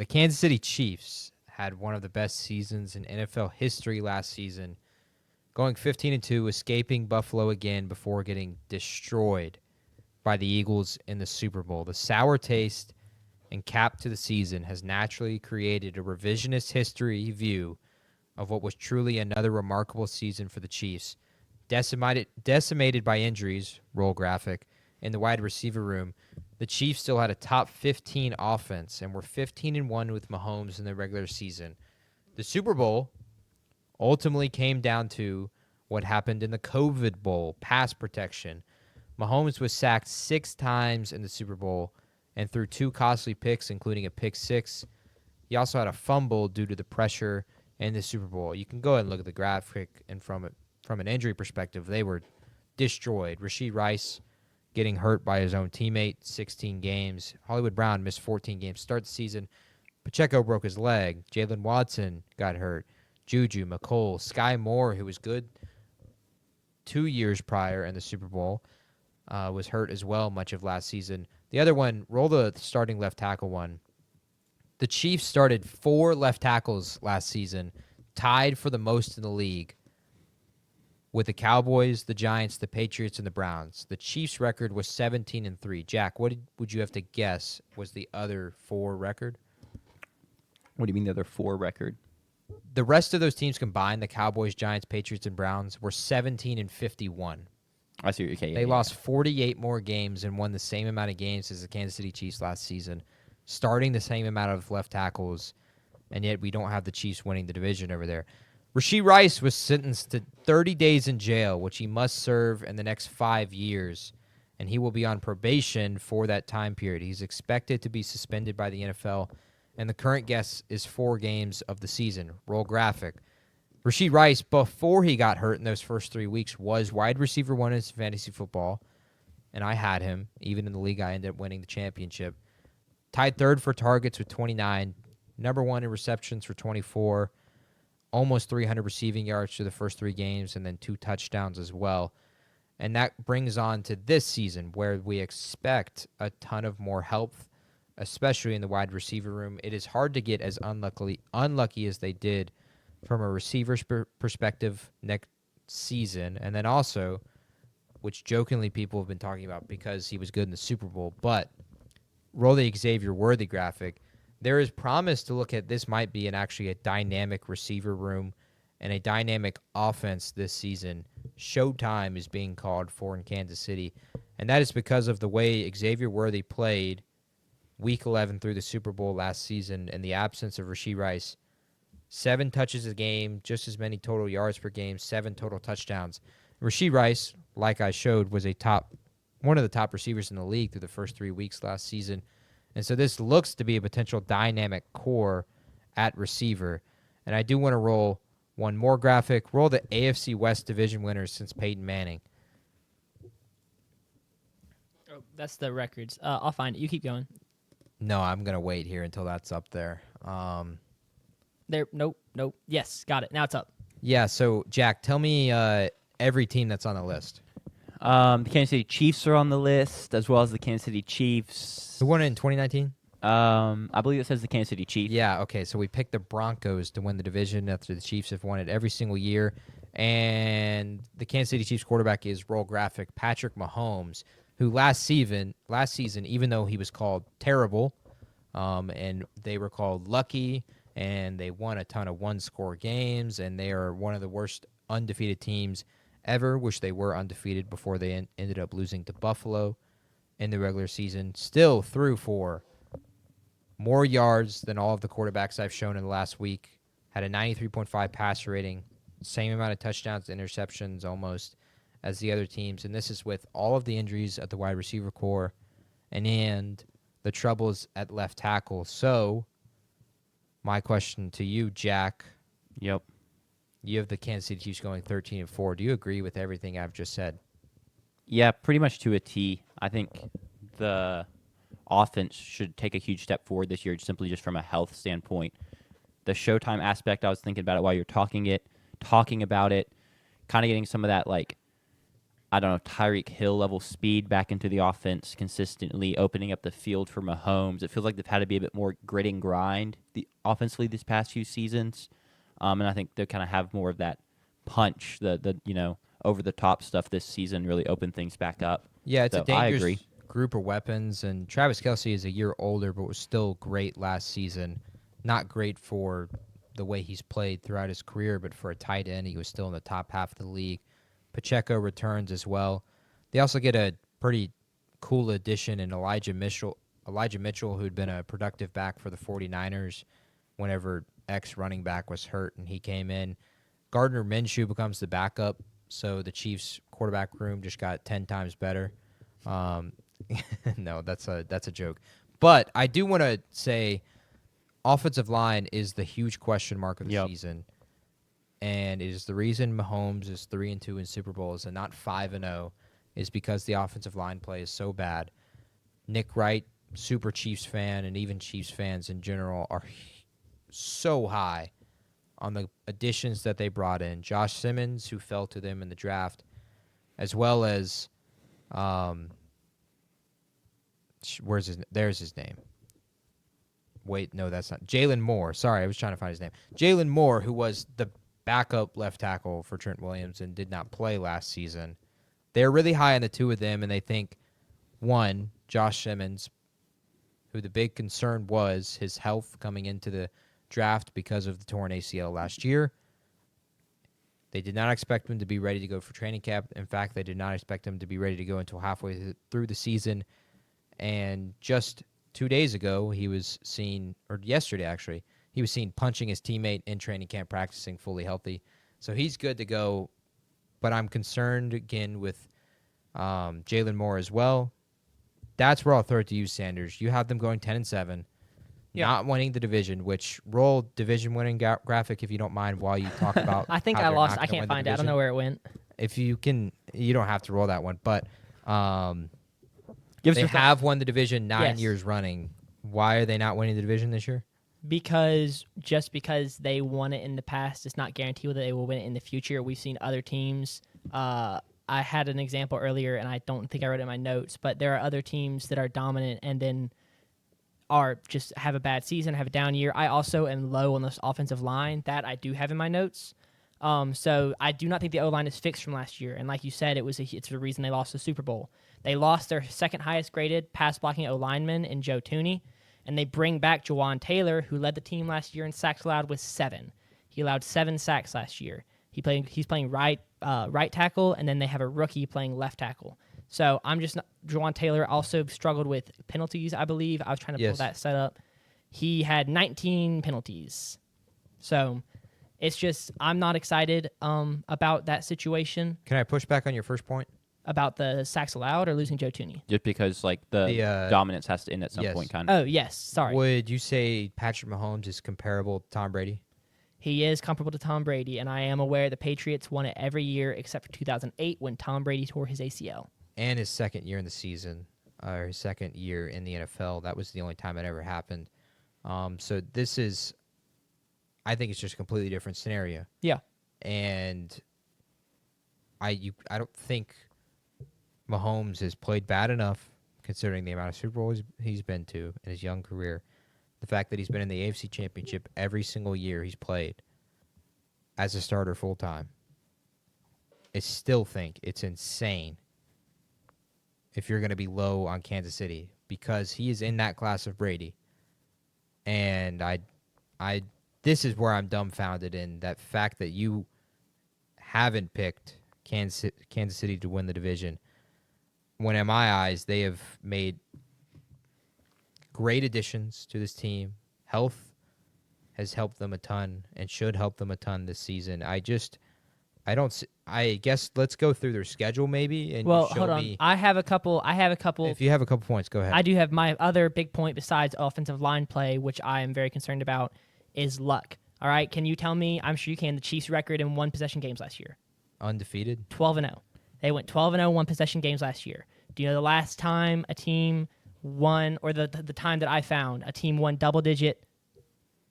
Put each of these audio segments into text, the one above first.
The Kansas City Chiefs had one of the best seasons in NFL history last season, going 15-2, escaping Buffalo again before getting destroyed by the Eagles in the Super Bowl. The sour taste and cap to the season has naturally created a revisionist history view of what was truly another remarkable season for the Chiefs. Decimated by injuries, roll graphic, in the wide receiver room, the Chiefs still had a top 15 offense and were 15-1 with Mahomes in the regular season. The Super Bowl ultimately came down to what happened in the COVID Bowl, pass protection. Mahomes was sacked 6 times in the Super Bowl and threw 2 costly picks, including a pick 6. He also had a fumble due to the pressure in the Super Bowl. You can go ahead and look at the graphic, and from an injury perspective, they were destroyed. Rashee Rice getting hurt by his own teammate, 16 games. Hollywood Brown missed 14 games to start the season. Pacheco broke his leg. Jalen Watson got hurt. Juju, McColl, Sky Moore, who was good 2 years prior in the Super Bowl, was hurt as well much of last season. The other one, roll the starting left tackle one. The Chiefs started 4 left tackles last season, tied for the most in the league with the Cowboys, the Giants, the Patriots, and the Browns. The Chiefs' record was 17-3. Jack, what would you have to guess was the other 4 record? What do you mean the other 4 record? The rest of those teams combined, the Cowboys, Giants, Patriots, and Browns, were 17-51. I see. Okay, They lost 48 more games and won the same amount of games as the Kansas City Chiefs last season, starting the same amount of left tackles, and yet we don't have the Chiefs winning the division over there. Rashee Rice was sentenced to 30 days in jail, which he must serve in the next 5 years, and he will be on probation for that time period. He's expected to be suspended by the NFL, and the current guess is 4 games of the season. Roll graphic. Rashee Rice, before he got hurt in those first 3 weeks, was wide receiver 1 in fantasy football, and I had him. Even in the league, I ended up winning the championship. Tied 3rd for targets with 29, number 1 in receptions for 24, almost 300 receiving yards through the first 3 games, and then 2 touchdowns as well. And that brings on to this season, where we expect a ton of more help, especially in the wide receiver room. It is hard to get as unlucky as they did from a receiver's perspective next season. And then also, which jokingly people have been talking about because he was good in the Super Bowl, but roll the Xavier Worthy graphic. There is promise to look at this might be actually a dynamic receiver room and a dynamic offense this season. Showtime is being called for in Kansas City, and that is because of the way Xavier Worthy played Week 11 through the Super Bowl last season in the absence of Rashee Rice. 7 touches a game, just as many total yards per game, 7 total touchdowns. Rashee Rice, like I showed, was one of the top receivers in the league through the first 3 weeks last season. And so this looks to be a potential dynamic core at receiver. And I do want to roll one more graphic. Roll the AFC West division winners since Peyton Manning. Oh, that's the records. I'll find it. You keep going. No, I'm going to wait here until that's up there. Nope. Yes, got it. Now it's up. Yeah, so, Jack, tell me every team that's on the list. The Kansas City Chiefs are on the list, as well as the Kansas City Chiefs. Who won it in 2019? I believe it says the Kansas City Chiefs. Yeah, okay, so we picked the Broncos to win the division after the Chiefs have won it every single year. And the Kansas City Chiefs quarterback is roll graphic Patrick Mahomes, who last season, even though he was called terrible, and they were called lucky, and they won a ton of one-score games, and they are one of the worst undefeated teams ever. Wish they were undefeated before they ended up losing to Buffalo in the regular season. Still threw for more yards than all of the quarterbacks I've shown in the last week. Had a 93.5 passer rating, same amount of touchdowns to interceptions almost as the other teams. And this is with all of the injuries at the wide receiver core and the troubles at left tackle. So my question to you, Jack. Yep. You have the Kansas City Chiefs going 13-4. Do you agree with everything I've just said? Yeah, pretty much to a T. I think the offense should take a huge step forward this year, simply just from a health standpoint. The Showtime aspect, I was thinking about it while you're talking about it, kind of getting some of that like I don't know, Tyreek Hill level speed back into the offense consistently, opening up the field for Mahomes. It feels like they've had to be a bit more grit and grind offensively these past few seasons. And I think they kind of have more of that punch, the over the top stuff this season really opened things back up. Yeah, it's So a dangerous I agree. group of weapons, and Travis Kelce is a year older, but was still great last season. Not great for the way he's played throughout his career, but for a tight end, he was still in the top half of the league. Pacheco returns as well. They also get a pretty cool addition in Elijah Mitchell, who'd been a productive back for the 49ers whenever ex-running back was hurt, and he came in. Gardner Minshew becomes the backup, so the Chiefs' quarterback room just got 10 times better. No, that's a joke. But I do want to say offensive line is the huge question mark of the season. And it is the reason Mahomes is 3-2 in Super Bowls and not 5-0 is because the offensive line play is so bad. Nick Wright, super Chiefs fan, and even Chiefs fans in general are so high on the additions that they brought in. Josh Simmons, who fell to them in the draft, as well as there's his name. Wait, no, that's not Jalen Moore. Sorry, I was trying to find his name. Jalen Moore, who was the backup left tackle for Trent Williams and did not play last season. They're really high on the two of them, and they think, one, Josh Simmons, who the big concern was his health coming into the draft because of the torn ACL last year. They did not expect him to be ready to go for training camp. In fact, they did not expect him to be ready to go until halfway through the season. And just 2 days ago, he was seen, or yesterday actually, he was seen punching his teammate in training camp, practicing fully healthy. So he's good to go. But I'm concerned again with Jalen Moore as well. That's where I'll throw it to you, Sanders. You have them going 10-7, not winning the division. Which roll division winning graphic if you don't mind while you talk about. I think how I they're lost. not I gonna can't win the find it. I don't division. know where it went. If you can, you don't have to roll that one. But Give us they your have won the division 9 Yes. years running. Why are they not winning the division this year? Because just because they won it in the past does not guarantee that they will win it in the future. We've seen other teams. I had an example earlier, and I don't think I wrote it in my notes, but there are other teams that are dominant and then are just have a bad season, have a down year. I also am low on this offensive line. That I do have in my notes. So I do not think the O-line is fixed from last year. And like you said, it's the reason they lost the Super Bowl. They lost their second highest graded pass blocking O-lineman in Joe Tooney. And they bring back Jawan Taylor, who led the team last year in sacks allowed with 7. He allowed 7 sacks last year. He's playing right tackle, and then they have a rookie playing left tackle. So Jawan Taylor also struggled with penalties, I believe. I was trying to pull that set up. He had 19 penalties. So it's just I'm not excited about that situation. Can I push back on your first point? About the sacks allowed or losing Joe Tooney? Just because like the dominance has to end at some point, kind of. Oh, yes. Sorry. Would you say Patrick Mahomes is comparable to Tom Brady? He is comparable to Tom Brady, and I am aware the Patriots won it every year except for 2008 when Tom Brady tore his ACL. And his second year in the season, or his second year in the NFL. That was the only time it ever happened. So this is, I think it's just a completely different scenario. Yeah. And I don't think Mahomes has played bad enough, considering the amount of Super Bowls he's been to in his young career. The fact that he's been in the AFC Championship every single year he's played as a starter full time. I still think it's insane if you're going to be low on Kansas City because he is in that class of Brady. And this is where I'm dumbfounded in that fact that you haven't picked Kansas City to win the division, when in my eyes they have made great additions to this team. Health has helped them a ton and should help them a ton this season. I guess let's go through their schedule maybe. And Well, show hold on. me, I have a couple. if you have a couple points, go ahead. I do have my other big point besides offensive line play, which I am very concerned about, is luck. All right, can you tell me? I'm sure you can. The Chiefs' record in one possession games last year. Undefeated. 12-0. They went 12-0 one possession games last year. Do you know the last time a team won, or the time that I found a team won double digit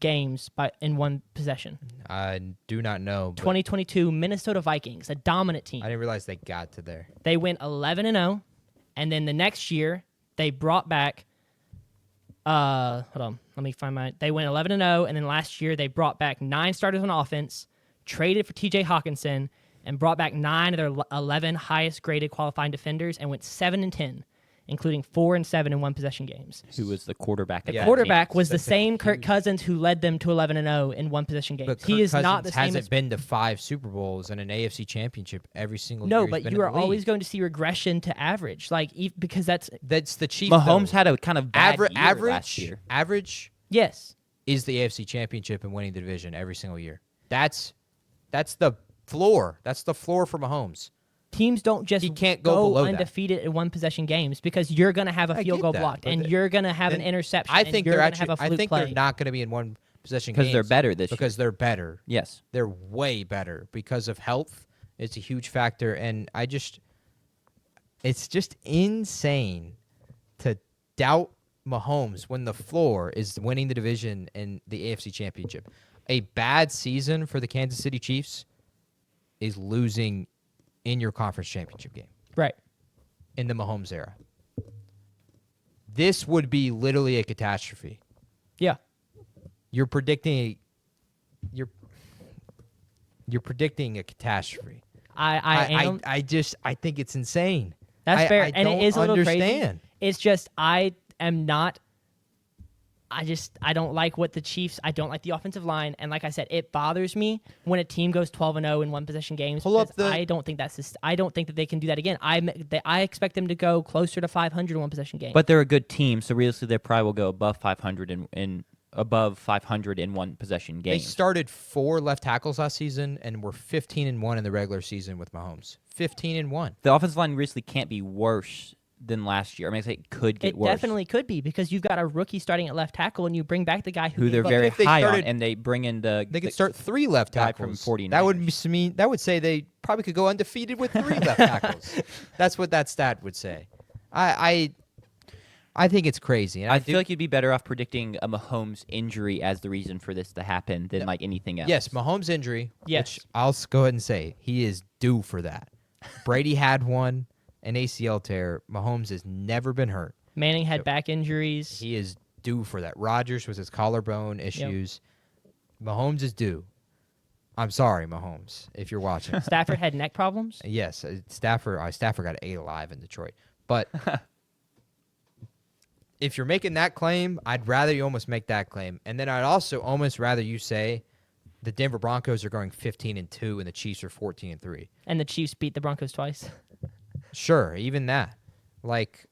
games in one possession? I do not know. But 2022 Minnesota Vikings, a dominant team. I didn't realize they got to there. They went 11-0, and then the next year they brought back. Hold on, let me find my. They went 11-0, and then last year they brought back 9 starters on offense, traded for T.J. Hawkinson, and brought back 9 of their 11 highest graded qualifying defenders, and went 7-10, including 4-7 in one possession games. Who was the quarterback? The at that quarterback team? was the same Kirk Cousins who led them to 11-0 in one possession games. But Kirk He is Cousins not the same hasn't as been to 5 Super Bowls and an AFC Championship every single year. no, he's but been you in are the league. always going to see regression to average, like because that's That's the Chiefs. Mahomes though. had a kind of bad year average. last year. Average yes. is the AFC Championship and winning the division every single year. That's the floor. That's the floor for Mahomes. Teams don't just He can't go below that. undefeated in one possession games because you're going to have a I field get goal that, blocked but and the- you're going to have an then interception. I and think you're they're gonna actually. have a I fluke think play. they're not going to be in one possession Because games they're better this year. because they're better. Yes. They're way better because of health. It's a huge factor, and it's just insane to doubt Mahomes when the floor is winning the division and the AFC Championship. A bad season for the Kansas City Chiefs is losing in your conference championship game Right. in the Mahomes era. This would be literally a catastrophe. Yeah. You're predicting you're predicting a catastrophe. I am. I think it's insane. That's fair, I and don't it is a little crazy. understand. It's just I am not. I don't like what the Chiefs. I don't like the offensive line, and like I said, it bothers me when a team goes 12-0 in one possession games. Pull up because the- I don't think I don't think that they can do that again. I expect them to go closer to 500 in one possession game. But they're a good team, so realistically, they probably will go above 500 in above 500 in one possession They games. started 4 left tackles last season and were 15-1 in the regular season with Mahomes. 15-1. The offensive line really can't be worse than last year. I mean, I say it could get it worse. definitely could be because you've got a rookie starting at left tackle, and you bring back the guy who they're gave up- very if they high started- on, and they bring in the They could start 3 left guy tackles. from 49ers. That would mean that would say they probably could go undefeated with 3 left tackles. That's what that stat would say. I think it's crazy. And I feel like you'd be better off predicting a Mahomes injury as the reason for this to happen than like anything else. yes, Mahomes' injury. Yes. Which I'll go ahead and say he is due for that. Brady had one, an ACL tear. Mahomes has never been hurt. Manning had back injuries. He is due for that. Rodgers was his collarbone issues. Mahomes is due. I'm sorry, Mahomes, if you're watching. Stafford had neck problems. Yes, Stafford got ate alive in Detroit. But if you're making that claim, I'd rather you almost make that claim. And then I'd also almost rather you say the Denver Broncos are going 15-2 and the Chiefs are 14-3. And the Chiefs beat the Broncos twice. Sure, even that. Like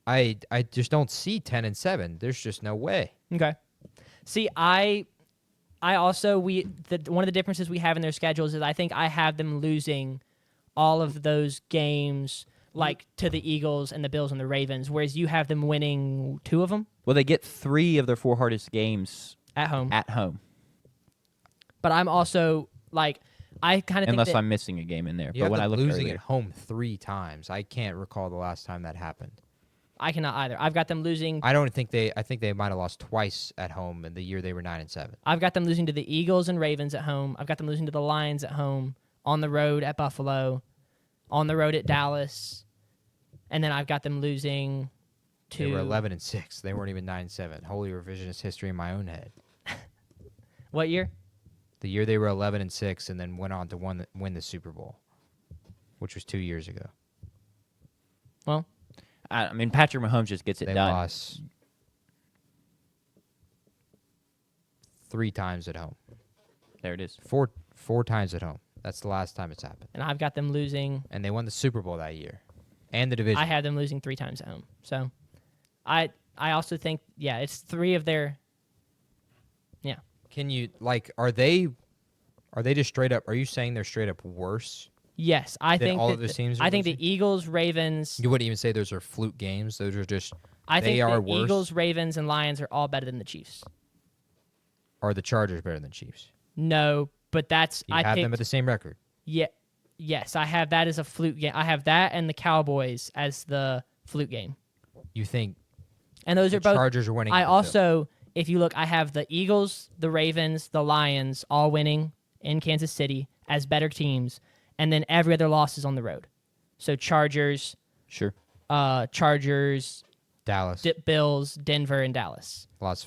I just don't see 10-7. There's just no way. Okay. See, I also one of the differences we have in their schedules is I think I have them losing all of those games like to the Eagles and the Bills and the Ravens, whereas you have them winning 2 of them Well, they get 3 of their 4 hardest games at home. at home, But I'm also like I kind of think unless that, I'm missing a game in there. You But have when I them look losing earlier, at home 3 times. I can't recall the last time that happened. I cannot either. I've got them losing. I think they might have lost twice at home in the year they were 9-7. I've got them losing to the Eagles and Ravens at home. I've got them losing to the Lions at home, on the road at Buffalo, on the road at Dallas, and then I've got them losing to They were 11-6. They weren't even 9-7. Holy revisionist history in my own head. what year? The year they were 11-6 and then went on to win the Super Bowl, which was 2 years ago. Well, I mean, Patrick Mahomes just gets it They done. lost 3 times at home. There it is. Four times at home. That's the last time it's happened. and I've got them losing. And they won the Super Bowl that year. And the division. I had them losing 3 times at home. So, I also think it's 3 of their. Yeah. Can you are they just straight up? Are you saying they're straight up worse? Yes, I Then think all that of those teams are I think the losing? Eagles, Ravens. You wouldn't even say those are fluke games. Those are just I think they are the worse. Eagles, Ravens, and Lions are all better than the Chiefs. Are the Chargers better than Chiefs? No, but that's You I have them picked- at the same record. Yeah. Yes, I have that as a fluke game. I have that and the Cowboys as the fluke game. You think And those the are both Chargers are winning? I the also if you look, I have the Eagles, the Ravens, the Lions all winning in Kansas City as better teams, and then every other loss is on the road. So Chargers, Sure. Dallas, Bills, Denver, and Dallas. not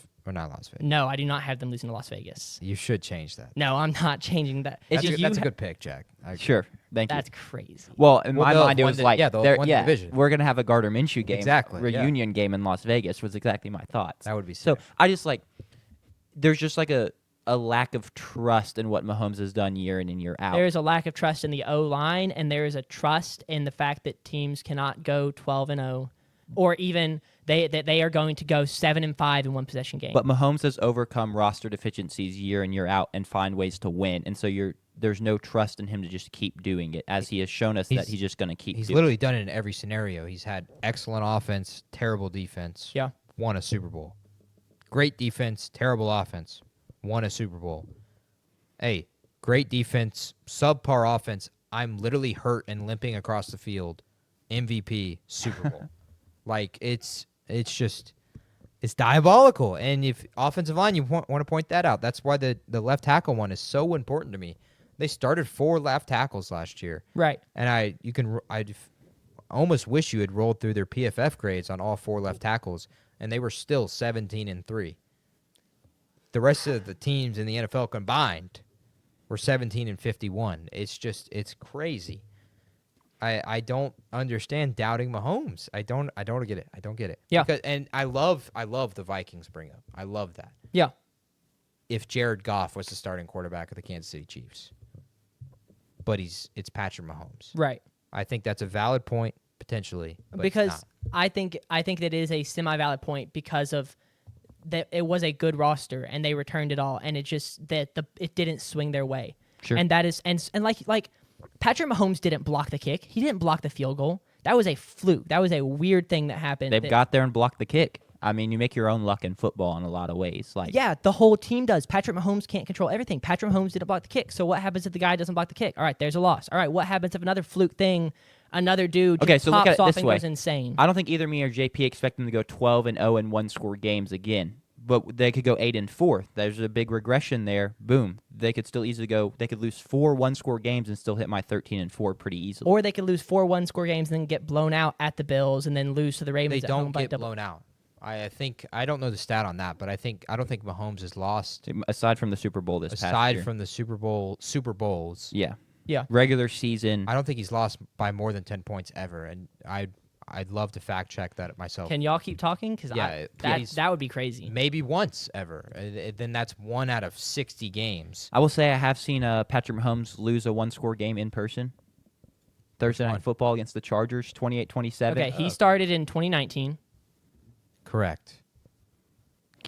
Las Vegas. No, I do not have them losing to Las Vegas. You should change that. No, I'm not changing that. That's, If a, you that's a ha- good pick, Jack. Sure. Thank you. That's crazy. Well, in Well, my they'll mind, it have was won like, they'll won the division. we're going to have a Gardner Minshew game. Exactly, yeah. Reunion game in Las Vegas was exactly my thoughts. That would be So sick. I just there's just like a lack of trust in what Mahomes has done year in and year out. There is a lack of trust in the O-line, and there is a trust in the fact that teams cannot go 12-0, or even that they are going to go 7-5 in one possession game. But Mahomes has overcome roster deficiencies year in, year out and find ways to win. And so there's no trust in him to just keep doing it, as he has shown us that he's just going to keep He's doing literally done it in every scenario. He's had excellent offense, terrible defense. Yeah. Won a Super Bowl. Great defense, terrible offense. Won a Super Bowl. Hey, great defense, subpar offense. I'm literally hurt and limping across the field. MVP, Super Bowl. It's diabolical. And if offensive line, you want to point that out. That's why the left tackle one is so important to me. They started 4 left tackles last year. Right. And I almost wish you had rolled through their PFF grades on all 4 left tackles, and they were still 17-3. The rest of the teams in the NFL combined were 17-51. It's crazy. I don't understand doubting Mahomes. I don't get it. I don't get it. Yeah. And I love the Vikings bring up. I love that. Yeah. If Jared Goff was the starting quarterback of the Kansas City Chiefs. But it's Patrick Mahomes. Right. I think that's a valid point potentially, but it's Because not. I think that is a semi-valid point because of that it was a good roster and they returned it all, and it just that it didn't swing their way. Sure. And that is and like Patrick Mahomes didn't block the kick. He didn't block the field goal. That was a fluke. That was a weird thing that happened. They've got there and blocked the kick. I mean, you make your own luck in football in a lot of ways. Yeah, the whole team does. Patrick Mahomes can't control everything. Patrick Mahomes didn't block the kick. So what happens if the guy doesn't block the kick? All right, there's a loss. All right, what happens if another fluke thing, another dude just Okay, so look pops at it off this and way. goes insane? I don't think either me or JP expect them to go 12-0 in one-score games again. But they could go 8-4. There's a big regression there. Boom. They could still easily go. They could lose 4 one-score games and still hit my 13-4 pretty easily. Or they could lose 4 one-score games and then get blown out at the Bills and then lose to the Ravens They at home don't by get double. blown out. I think I don't know the stat on that, but I don't think Mahomes has lost Aside from the Super Bowl this past aside year. from the Super Bowls. Yeah. Yeah. Regular season. I don't think he's lost by more than 10 points ever, and I'd love to fact check that myself. Can y'all keep talking? Because Yeah, that please. would be crazy. Maybe once ever. Then that's 1 out of 60 games. I will say I have seen Patrick Mahomes lose a one-score game in person. Thursday one? Night Football against the Chargers, 28-27. Okay, he started in 2019. Correct.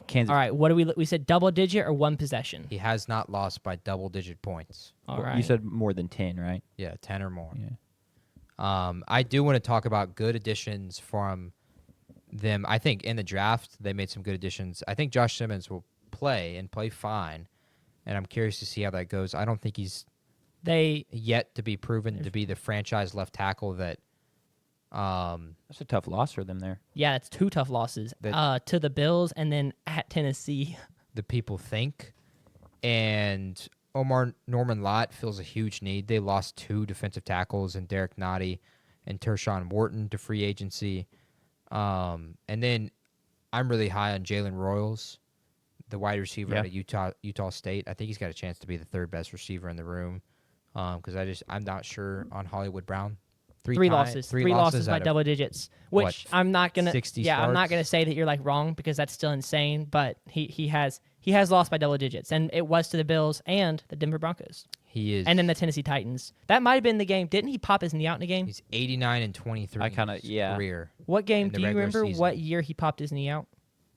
Kansas. All right, what do we said double digit or one possession? He has not lost by double-digit points. All right. You said more than 10, right? Yeah, 10 or more. Yeah. I do want to talk about good additions from them. I think in the draft they made some good additions. I think Josh Simmons will play fine, and I'm curious to see how that goes. I don't think he's yet to be proven to be the franchise left tackle that. That's a tough loss for them there. Yeah, it's 2 tough losses. To the Bills and then at Tennessee. The people think, and Norman Lott fills a huge need. They lost 2 defensive tackles and Derek Nottie and Tershawn Wharton to free agency. And then I'm really high on Jalen Royals, the wide receiver out of Utah State. I think he's got a chance to be the 3rd best receiver in the room. Because I'm not sure on Hollywood Brown. 3 losses. 3 losses by out of double digits. Which I'm not gonna. 60 Yeah, I'm not starts? gonna say that you're like wrong because that's still insane. But he has lost by double digits, and it was to the Bills and the Denver Broncos, He is. and then the Tennessee Titans. That might have been the game. Didn't he pop his knee out in a game? He's 89-23 I kinda- in his yeah. career. What game in the do you regular remember? season. What year he popped his knee out,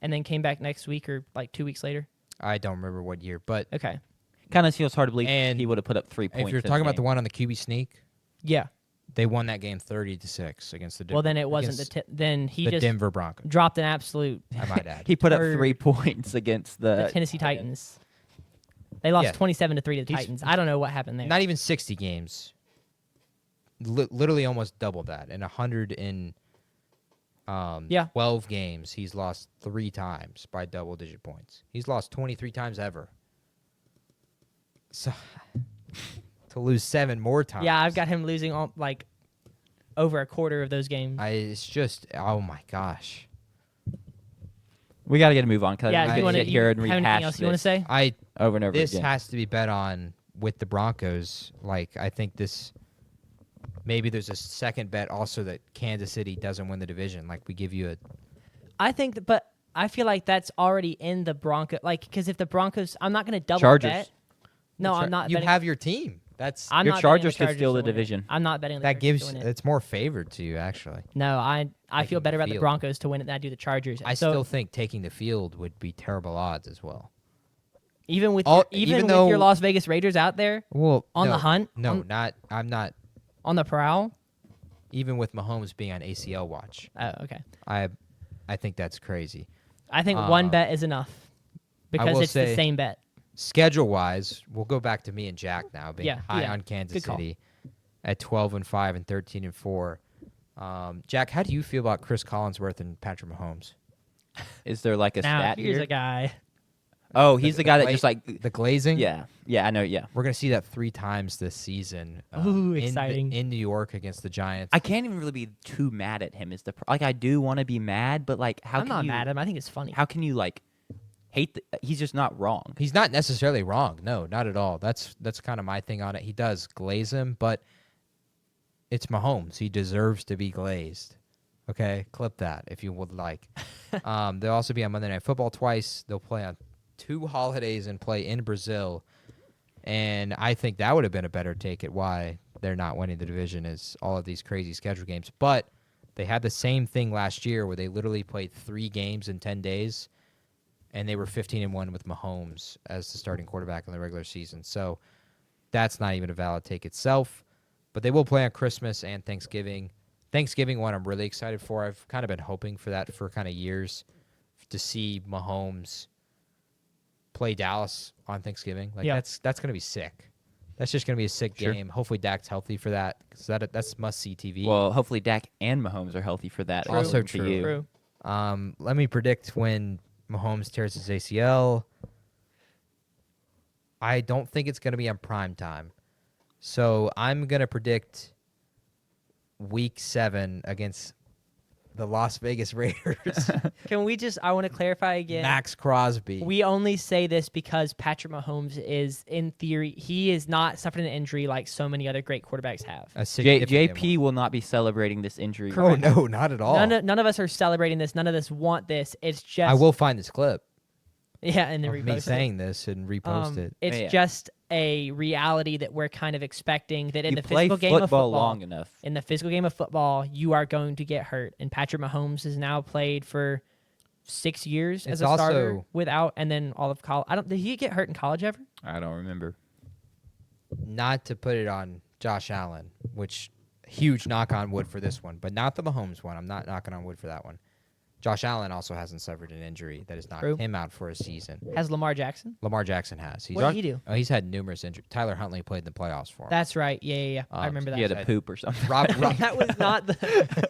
and then came back next week or like 2 weeks later? I don't remember what year, but Okay. Kind of feels hard to believe And he would have put up 3 points. if you're in talking about the game. one on the QB sneak, Yeah. they won that game 30-6 against the Denver. Well, then it wasn't against then he the just Denver Broncos. dropped an absolute I might add. He put up Or 3 points against the Tennessee Titans. They lost Yeah. 27-3 to the He's- Titans. I don't know what happened there. Not even 60 games. Literally almost double that, and Yeah. 12 games, he's lost 3 times by double-digit points. He's lost 23 times ever. So to lose 7 more times. Yeah, I've got him losing over a quarter of those games. It's just, oh my gosh. We got to get a move on because Yeah, I you could wanna- sit here and have anything rehash else you want to this say? over and over This again. has to be bet on with the Broncos. Like, I think this, maybe there's a second bet also that Kansas City doesn't win the division. Like, we give you a, I think, but I feel like that's already in the Broncos. Like, because if the Broncos, I'm not going to double Chargers. bet. No, I'm not. You betting, have your team. That's, I'm Your not betting on Chargers the could steal the to win it. division. I'm not betting on the that Chargers gives, to win it. it's more favored to you, actually. No, I Taking feel better the about the field. Broncos to win it than I do the Chargers. I So still think taking the field would be terrible odds as well. even with All- your, even even with your though- Las Vegas Raiders out there Well, On no, the hunt? No, I'm not. on the prowl. Even with Mahomes being on ACL watch, Oh, okay. I think that's crazy. I think one Uh, bet is enough because will it's the say- same bet. Schedule wise, we'll go back to me and Jack now being Yeah, high yeah. on Kansas Good call. City at 12-5 and 13-4. Jack, how do you feel about Chris Collinsworth and Patrick Mahomes? Is there like a Now stat here's here? a guy. Oh, he's the guy that gla- just like The glazing? yeah, I know, yeah. We're gonna see that 3 times this season. Ooh, in exciting. in New York against the Giants. I can't even really be too mad at him. Is the like I do want to be mad, but like how I'm can not you mad at him. I think it's funny. how can you like hate? He's just not wrong. He's not necessarily wrong. No, not at all. That's kind of my thing on it. He does glaze him, but it's Mahomes. He deserves to be glazed. Okay, clip that if you would like. They'll also be on Monday Night Football twice. They'll play on 2 holidays and play in Brazil. And I think that would have been a better take at why they're not winning the division is all of these crazy schedule games. But they had the same thing last year where they literally played 3 games in 10 days. And they were 15-1 with Mahomes as the starting quarterback in the regular season. So that's not even a valid take itself. But they will play on Christmas and Thanksgiving. Thanksgiving one I'm really excited for. I've kind of been hoping for that for kind of years to see Mahomes play Dallas on Thanksgiving. Like Yeah. that's going to be sick. That's just going to be a sick Sure. game. Hopefully Dak's healthy for that. So that's must-see TV. Well, hopefully Dak and Mahomes are healthy for that. True. Also for true. you. True. Let me predict when Mahomes tears his ACL. I don't think it's going to be on prime time. So I'm going to predict week 7 against the Las Vegas Raiders. Can we just? I want to clarify again. Max Crosby. We only say this because Patrick Mahomes is, in theory, he is not suffering an injury like so many other great quarterbacks have. A significant JP will not be celebrating this injury. one. Oh, no, not at all. None of us are celebrating this. None of us want this. It's just I will find this clip yeah, and then of me repost it. saying this and repost it. It's Yeah. just a reality that we're kind of expecting that in You the play physical game football of football, long enough. in the physical game of football, you are going to get hurt. And Patrick Mahomes has now played for 6 years as It's a starter also- without, and then all of college. Did he get hurt in college ever? I don't remember. Not to put it on Josh Allen, which huge knock on wood for this one, but not the Mahomes one. I'm not knocking on wood for that one. Josh Allen also hasn't suffered an injury that has knocked True. him out for a season. Has Lamar Jackson? Lamar Jackson has. He's, What did he do? Oh, he's had numerous injuries. Tyler Huntley played in the playoffs for him. That's right. Yeah. I remember that. He had a poop or something. That was not the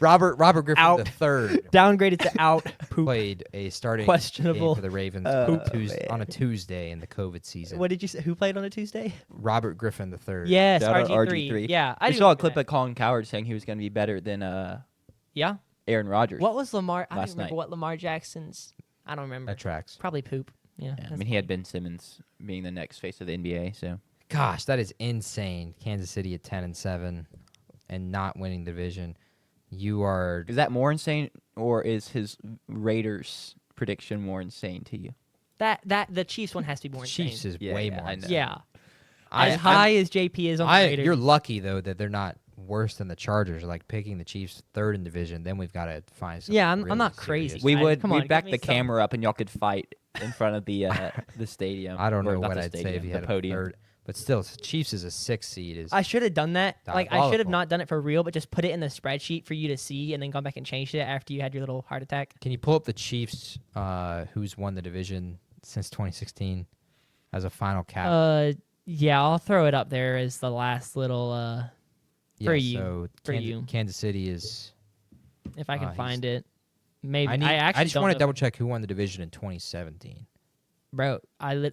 Robert Griffin Out. III downgraded to out poop. played a starting Questionable. game for the Ravens on a Tuesday in the COVID season. What did you say? Who played on a Tuesday? Robert Griffin III. Yes, Shout out RG3. Yeah, I we do saw a remember clip that. of Colin Coward saying he was going to be better than Yeah. Aaron Rodgers. What was Lamar? I don't Last remember night. what Lamar Jackson's. I don't remember. That tracks. Probably poop. Yeah. Yeah, I that's mean, he had funny. Ben Simmons being the next face of the NBA. So Gosh, that is insane. Kansas City at 10-7 and not winning the division. You are is that more insane, or is his Raiders prediction more insane to you? That the Chiefs one has to be more insane. Chiefs is Yeah, way yeah, more. I know. insane. Yeah. I- As high as JP is on the Raiders. You're lucky though that they're not worse than the Chargers. Like picking the Chiefs third in division, then we've got to find. Yeah, I'm really not serious. crazy. We I- would come on, we'd back give the me some- camera up, and y'all could fight in front of the stadium. I don't Or know not what the I'd say stadium, if you the had podium. a third, but still, Chiefs is a 6 seed. Is I should have done that. Like I should have Diabolical. not done it for real, but just put it in the spreadsheet for you to see, and then gone back and changed it after you had your little heart attack. Can you pull up the Chiefs, who's won the division since 2016, as a final cap? Yeah, I'll throw it up there as the last little. yeah, for you. So For Kansas, you. Kansas City is if I can he's- find it. Maybe I actually just don't want know to double check who won the division in 2017. Bro,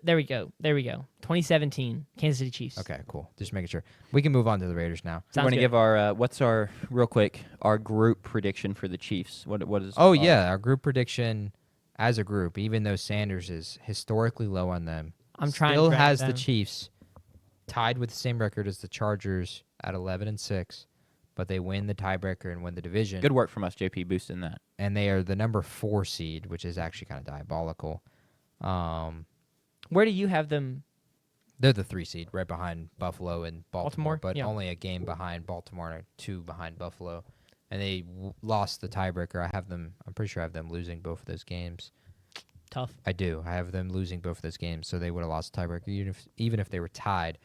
there we go. 2017 Kansas City Chiefs. Okay, cool. Just making sure. We can move on to the Raiders now. We're Sounds going to good. give our what's our real quick our group prediction for the Chiefs. What is? Oh yeah, our group prediction as a group, even though Sanders is historically low on them, I'm trying still to track has the them. Chiefs tied with the same record as the Chargers at 11-6, but they win the tiebreaker and win the division. Good work from us, JP, boosting that. And they are the number 4 seed, which is actually kind of diabolical. Where do you have them? They're the 3 seed, right behind Buffalo and Baltimore, Baltimore? but Yeah. only a game behind Baltimore and 2 behind Buffalo. And they lost the tiebreaker. I'm pretty sure I have them losing both of those games. Tough. I do. I have them losing both of those games, so they would have lost the tiebreaker even if they were tied.